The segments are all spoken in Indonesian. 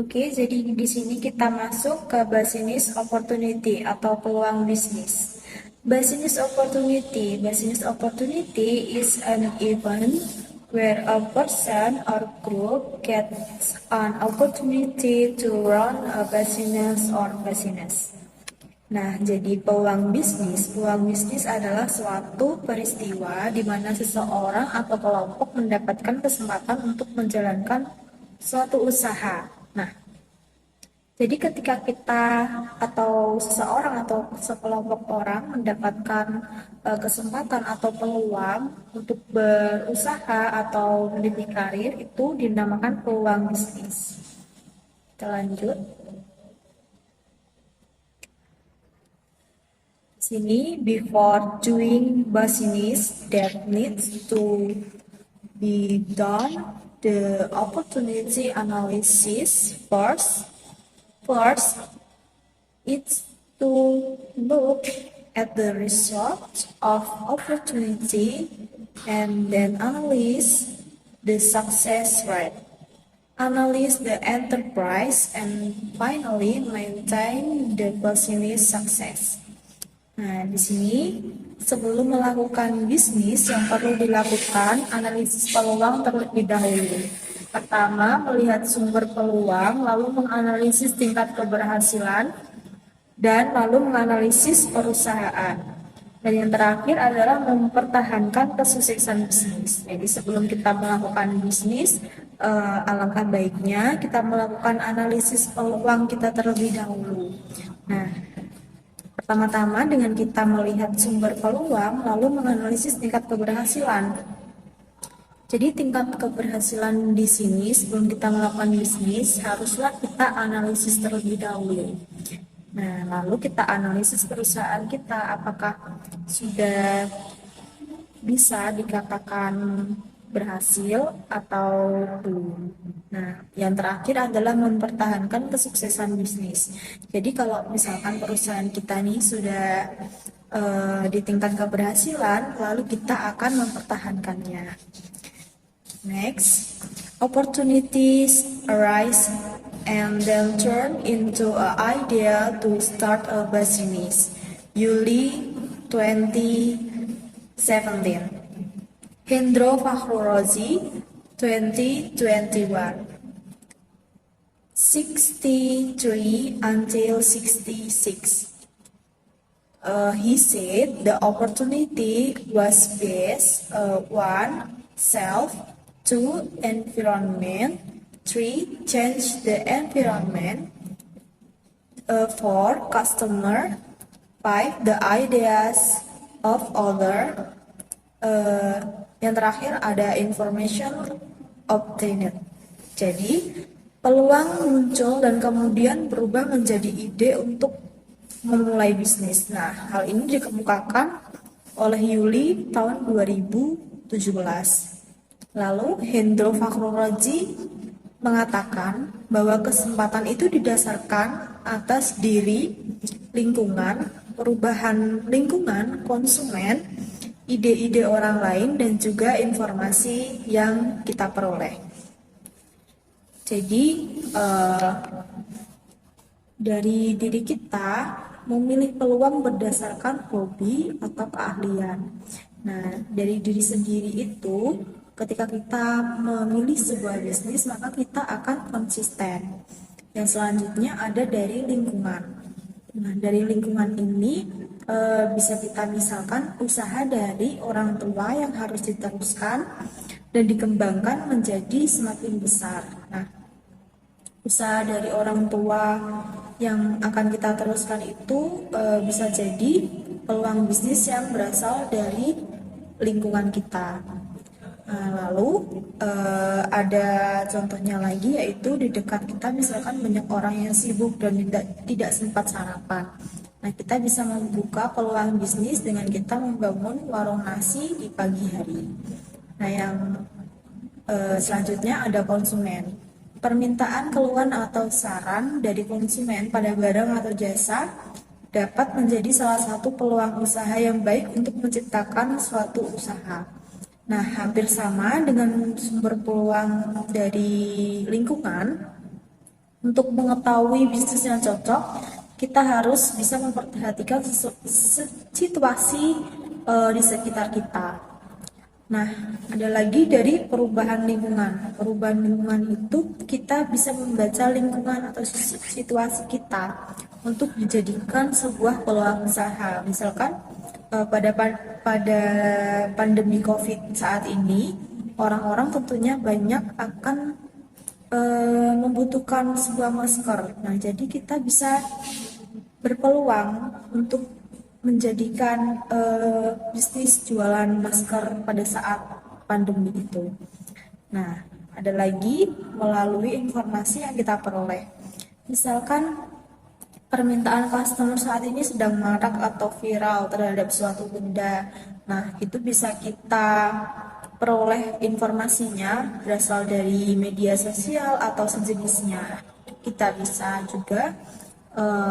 Oke, jadi di sini kita masuk ke business opportunity atau peluang bisnis. Business opportunity is an event where a person or group gets an opportunity to run a business or business. Nah, jadi peluang bisnis adalah suatu peristiwa di mana seseorang atau kelompok mendapatkan kesempatan untuk menjalankan suatu usaha. Nah, jadi ketika kita atau seseorang atau sekelompok orang mendapatkan kesempatan atau peluang untuk berusaha atau meniti karir, itu dinamakan peluang bisnis. Kita lanjut. Sini, before doing business that needs to be done, the opportunity analysis first it's to look at the result of opportunity and then analyze the success rate, analyze the enterprise, and finally maintain the business success. Nah, di sini sebelum melakukan bisnis yang perlu dilakukan analisis peluang terlebih dahulu. Pertama, melihat sumber peluang, lalu menganalisis tingkat keberhasilan, dan lalu menganalisis perusahaan. Dan yang terakhir adalah mempertahankan kesuksesan bisnis. Jadi sebelum kita melakukan bisnis, alangkah baiknya kita melakukan analisis peluang kita terlebih dahulu. Nah, pertama-tama dengan kita melihat sumber peluang, lalu menganalisis tingkat keberhasilan. Jadi tingkat keberhasilan di sini sebelum kita melakukan bisnis, haruslah kita analisis terlebih dahulu. Nah, lalu kita analisis perusahaan kita, apakah sudah bisa dikatakan berhasil atau belum. Nah, yang terakhir adalah mempertahankan kesuksesan bisnis. Jadi kalau misalkan perusahaan kita nih sudah di tingkat keberhasilan, lalu kita akan mempertahankannya. Next, opportunities arise and then turn into an idea to start a business. Yuli 2017. Hendro Fakhrurozi 2021. 63 until 66. He said the opportunity was based 1. Self, 2. Environment, 3. Change the environment, 4. Customer, 5. The ideas of other, yang terakhir ada information obtained. Jadi peluang muncul dan kemudian berubah menjadi ide untuk memulai bisnis. Nah, hal ini dikemukakan oleh Yuli tahun 2017. Lalu Hendro Fakhrurozi mengatakan bahwa kesempatan itu didasarkan atas diri, lingkungan, perubahan lingkungan, konsumen, ide-ide orang lain, dan juga informasi yang kita peroleh. Jadi dari diri kita memilih peluang berdasarkan hobi atau keahlian. Nah, dari diri sendiri itu, ketika kita memilih sebuah bisnis, maka kita akan konsisten. Yang selanjutnya ada dari lingkungan. Nah, dari lingkungan ini bisa kita misalkan usaha dari orang tua yang harus diteruskan dan dikembangkan menjadi semakin besar. Nah, usaha dari orang tua yang akan kita teruskan itu bisa jadi peluang bisnis yang berasal dari lingkungan kita. Nah, lalu ada contohnya lagi, yaitu di dekat kita misalkan banyak orang yang sibuk dan tidak sempat sarapan. Nah, kita bisa membuka peluang bisnis dengan kita membangun warung nasi di pagi hari. Nah, yang selanjutnya ada konsumen. Permintaan keluhan atau saran dari konsumen pada barang atau jasa dapat menjadi salah satu peluang usaha yang baik untuk menciptakan suatu usaha. Nah, hampir sama dengan sumber peluang dari lingkungan. Untuk mengetahui bisnis yang cocok, kita harus bisa memperhatikan situasi di sekitar kita. Nah, ada lagi dari perubahan lingkungan. Perubahan lingkungan itu kita bisa membaca lingkungan atau situasi kita untuk dijadikan sebuah peluang usaha. Misalkan pada pandemi COVID saat ini, orang-orang tentunya banyak akan membutuhkan sebuah masker. Nah, jadi kita bisa berpeluang untuk menjadikan bisnis jualan masker pada saat pandemi itu. Nah, ada lagi melalui informasi yang kita peroleh. Misalkan permintaan customer saat ini sedang marak atau viral terhadap suatu benda. Nah, itu bisa kita peroleh informasinya berasal dari media sosial atau sejenisnya. Kita bisa juga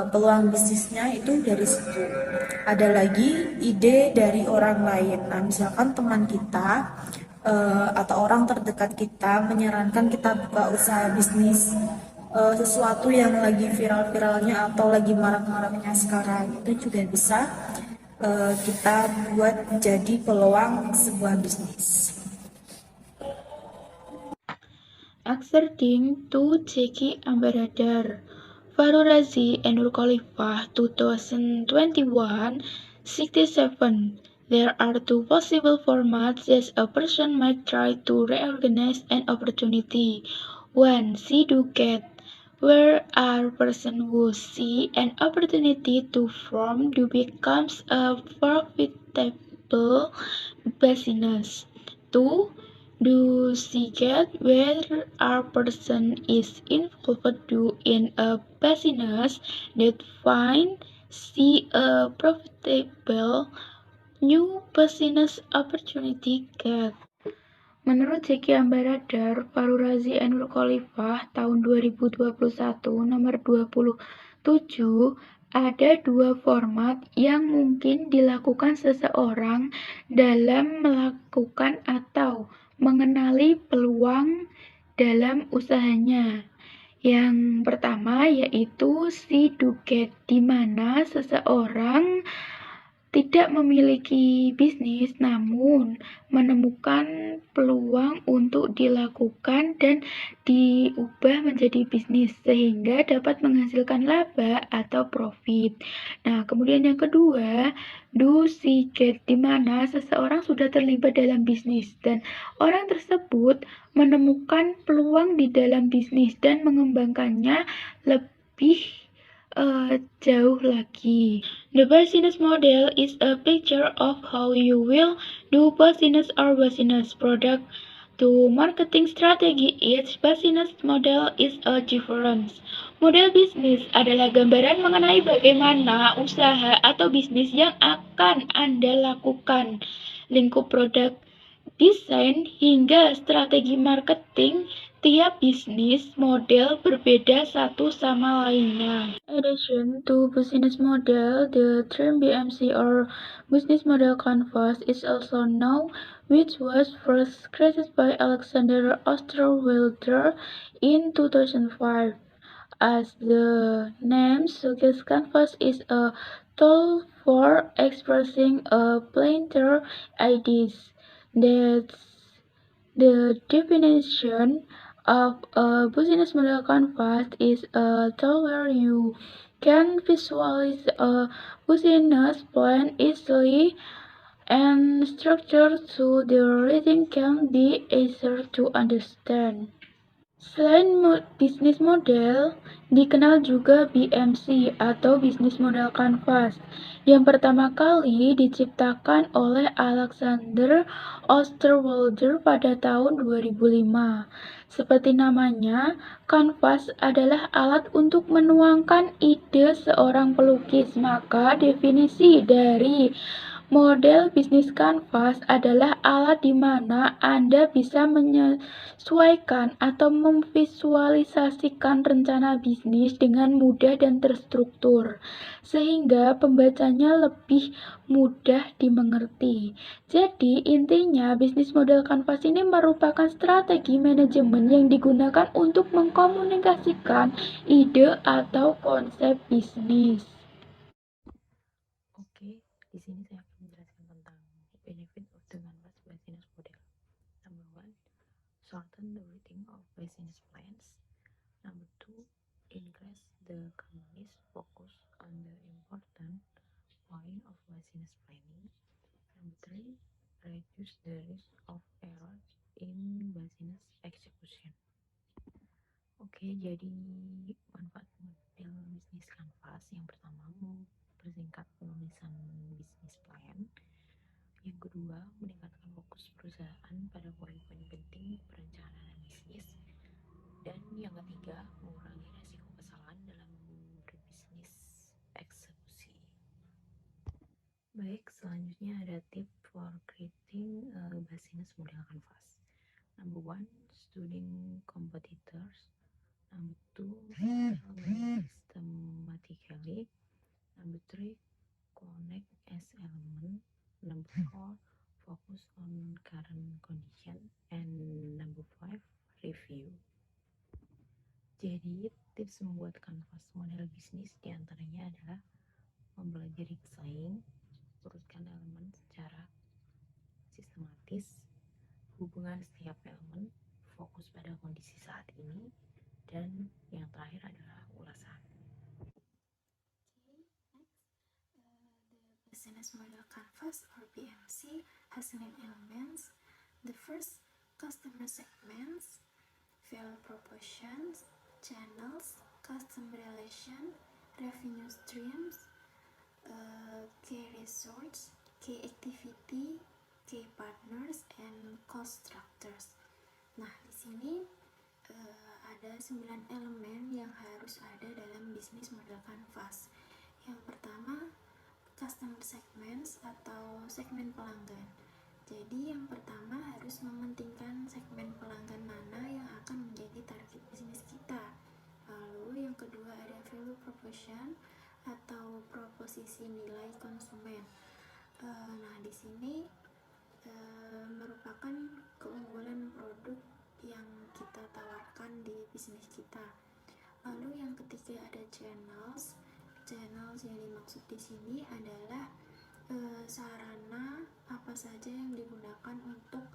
peluang bisnisnya itu dari situ. Ada lagi ide dari orang lain. Nah, misalkan teman kita atau orang terdekat kita menyarankan kita buka usaha bisnis sesuatu yang lagi viral-viralnya atau lagi marak-maraknya sekarang, itu juga bisa kita buat jadi peluang sebuah bisnis. According to Jeki Ambaradar, Fahru Razi and Nurkhalifah 2021-67, there are two possible formats that a person might try to reorganize an opportunity. One, see do get, where a person who see an opportunity to form do becomes a profitable business. Two, do see get, where a person is involved in a business that find see a profitable new business opportunity get. Menurut Jeki Ambaradar, Fahru Razi and Nurkhalifah tahun 2021 nomor 27, ada dua format yang mungkin dilakukan seseorang dalam melakukan atau mengenali peluang dalam usahanya. Yang pertama yaitu see do get, di mana seseorang tidak memiliki bisnis namun menemukan peluang untuk dilakukan dan diubah menjadi bisnis sehingga dapat menghasilkan laba atau profit. Nah, kemudian yang kedua, do see get, di mana seseorang sudah terlibat dalam bisnis dan orang tersebut menemukan peluang di dalam bisnis dan mengembangkannya lebih jauh lagi. The business model is a picture of how you will do business or business product to marketing strategy. Each business model is a difference. Model bisnis adalah gambaran mengenai bagaimana usaha atau bisnis yang akan Anda lakukan. Lingkup produk, desain, hingga strategi marketing, tiap bisnis model berbeda satu sama lainnya. In addition to business model, the term BMC or business model canvas is also known, which was first created by Alexander Osterwelder in 2005. As the name suggests, canvas is a tool for expressing a planter ideas. That's the definition of a business model canvas is a tool where you can visualize a business plan easily and structure so the reading can be easier to understand. Selain bisnis model, dikenal juga BMC atau bisnis model canvas, yang pertama kali diciptakan oleh Alexander Osterwalder pada tahun 2005. Seperti namanya, kanvas adalah alat untuk menuangkan ide seorang pelukis, maka definisi dari Model bisnis kanvas adalah alat di mana Anda bisa menyesuaikan atau memvisualisasikan rencana bisnis dengan mudah dan terstruktur, sehingga pembacanya lebih mudah dimengerti. Jadi, intinya bisnis model kanvas ini merupakan strategi manajemen yang digunakan untuk mengkomunikasikan ide atau konsep bisnis. Oke, di sini saya akan menjelaskan tentang benefit of the canvas business model. Number one, shorten the writing of business plans. Number two, increase the company's focus on the important point of business planning. Number three, reduce the risk of errors in business execution. Oke, jadi manfaat model bisnis kanvas yang pertama mempersingkat penulisan bisnis plan. Yang kedua, meningkatkan fokus perusahaan pada poin-poin penting perencanaan bisnis. Dan yang ketiga, mengurangi resiko kesalahan dalam berbisnis eksekusi. Baik, selanjutnya ada tip for creating a business model canvas. Number one, studying competitors. Number two, element systematically. Number three, connect as element. Number four, focus on current condition. And number five, review. Jadi tips membuat kanvas model bisnis diantaranya adalah mempelajari pesaing, urutkan elemen secara sistematis, hubungan setiap elemen, fokus pada kondisi saat ini, dan yang terakhir adalah ulasan. The business model canvas or BMC has 9 elements. The first, customer segments, value propositions, channels, customer relation, revenue streams, key resource, key activity, key partners, and cost structures. Nah, di sini ada 9 elemen yang harus ada dalam bisnis model canvas. Yang pertama, customer segments atau segmen pelanggan. Jadi yang pertama harus mementingkan segmen pelanggan mana yang akan menjadi target bisnis kita. Lalu yang kedua ada value proposition atau proposisi nilai konsumen. Nah, di sini merupakan keunggulan produk yang kita tawarkan di bisnis kita. Lalu yang ketiga ada channels. Channels yang dimaksud di sini adalah sarana apa saja yang digunakan untuk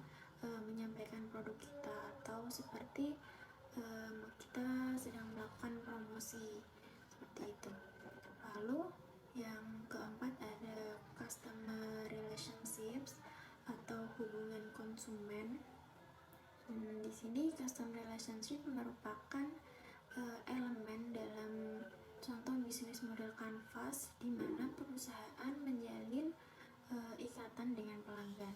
menyampaikan produk kita, atau seperti kita sedang melakukan promosi seperti itu. Lalu yang keempat ada customer relationships atau hubungan konsumen. Di sini customer relationship merupakan elemen dalam contoh bisnis model kanvas di mana perusahaan menjalin ikatan dengan pelanggan.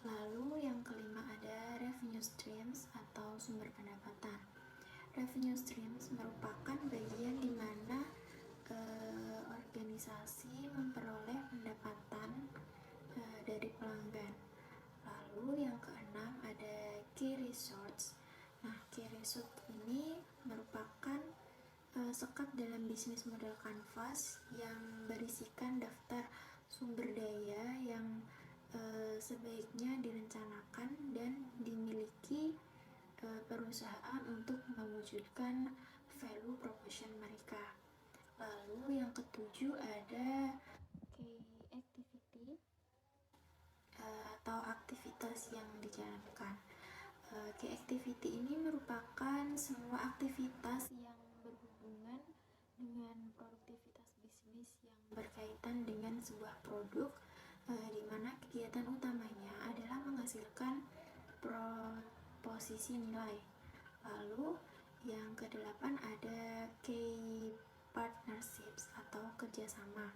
Lalu yang kelima ada revenue streams atau sumber pendapatan. Revenue streams merupakan bagian di mana organisasi memperoleh pendapatan dari pelanggan. Lalu yang keenam ada key resource. Nah, key resource ini merupakan sekat dalam bisnis model kanvas yang berisikan daftar sumber daya yang sebaiknya direncanakan dan dimiliki perusahaan untuk mewujudkan value proposition mereka. Lalu yang ketujuh ada key activity atau aktivitas yang dijalankan. Key activity ini merupakan semua aktivitas yang berhubungan dengan produktivitas bisnis yang berkaitan dengan sebuah produk, di mana kegiatan utamanya adalah menghasilkan proposisi nilai. Lalu yang kedelapan ada key partnerships atau kerjasama.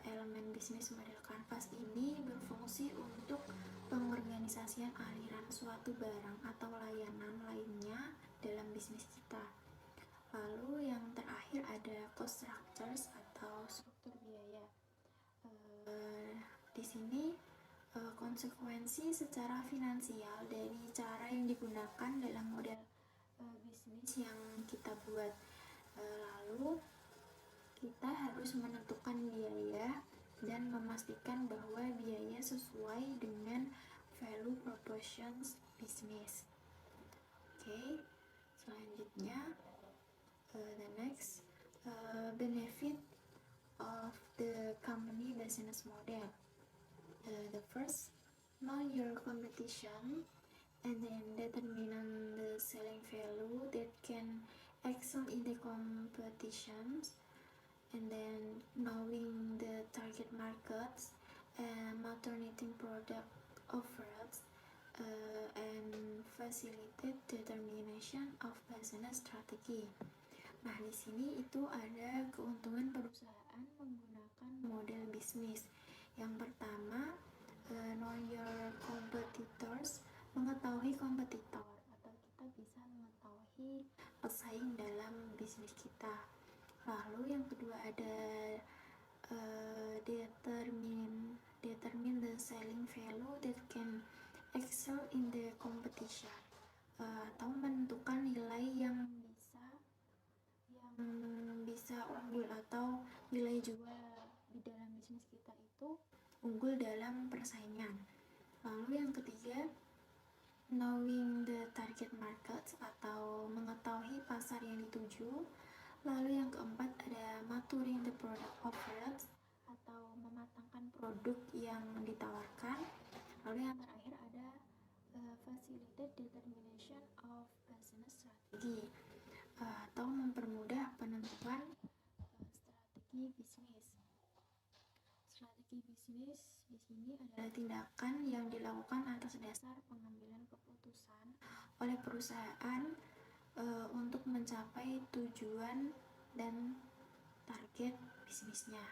Elemen bisnis model kanvas ini berfungsi untuk pengorganisasian aliran suatu barang atau layanan lainnya dalam bisnis kita. Lalu yang terakhir ada cost structures atau struktur biaya. di sini konsekuensi secara finansial dari cara yang digunakan dalam model bisnis yang kita buat. Lalu kita harus menentukan biaya dan memastikan bahwa biaya sesuai dengan value propositions bisnis. Oke, selanjutnya the next benefit of the company business model. The first, know your competition and then determine the selling value that can excel in the competitions, and then knowing the target markets and maternity product offers and facilitate determination of business strategy. Nah, di sini itu ada keuntungan perusahaan menggunakan model bisnis. Yang pertama, know your competitors, mengetahui kompetitor, atau kita bisa mengetahui pesaing dalam bisnis kita. Lalu yang kedua ada determine the selling value that can excel in the competition, atau menentukan nilai yang bisa unggul atau nilai jual di dalam bisnis kita itu unggul dalam persaingan. Lalu yang ketiga, knowing the target markets atau mengetahui pasar yang dituju. Lalu yang keempat ada maturing the product offers atau mematangkan produk yang ditawarkan. Lalu yang terakhir ada facilitate determination of business strategy atau mempermudah penentuan strategi bisnis. Strategi bisnis di sini adalah tindakan yang dilakukan atas dasar pengambilan keputusan oleh perusahaan untuk mencapai tujuan dan target bisnisnya.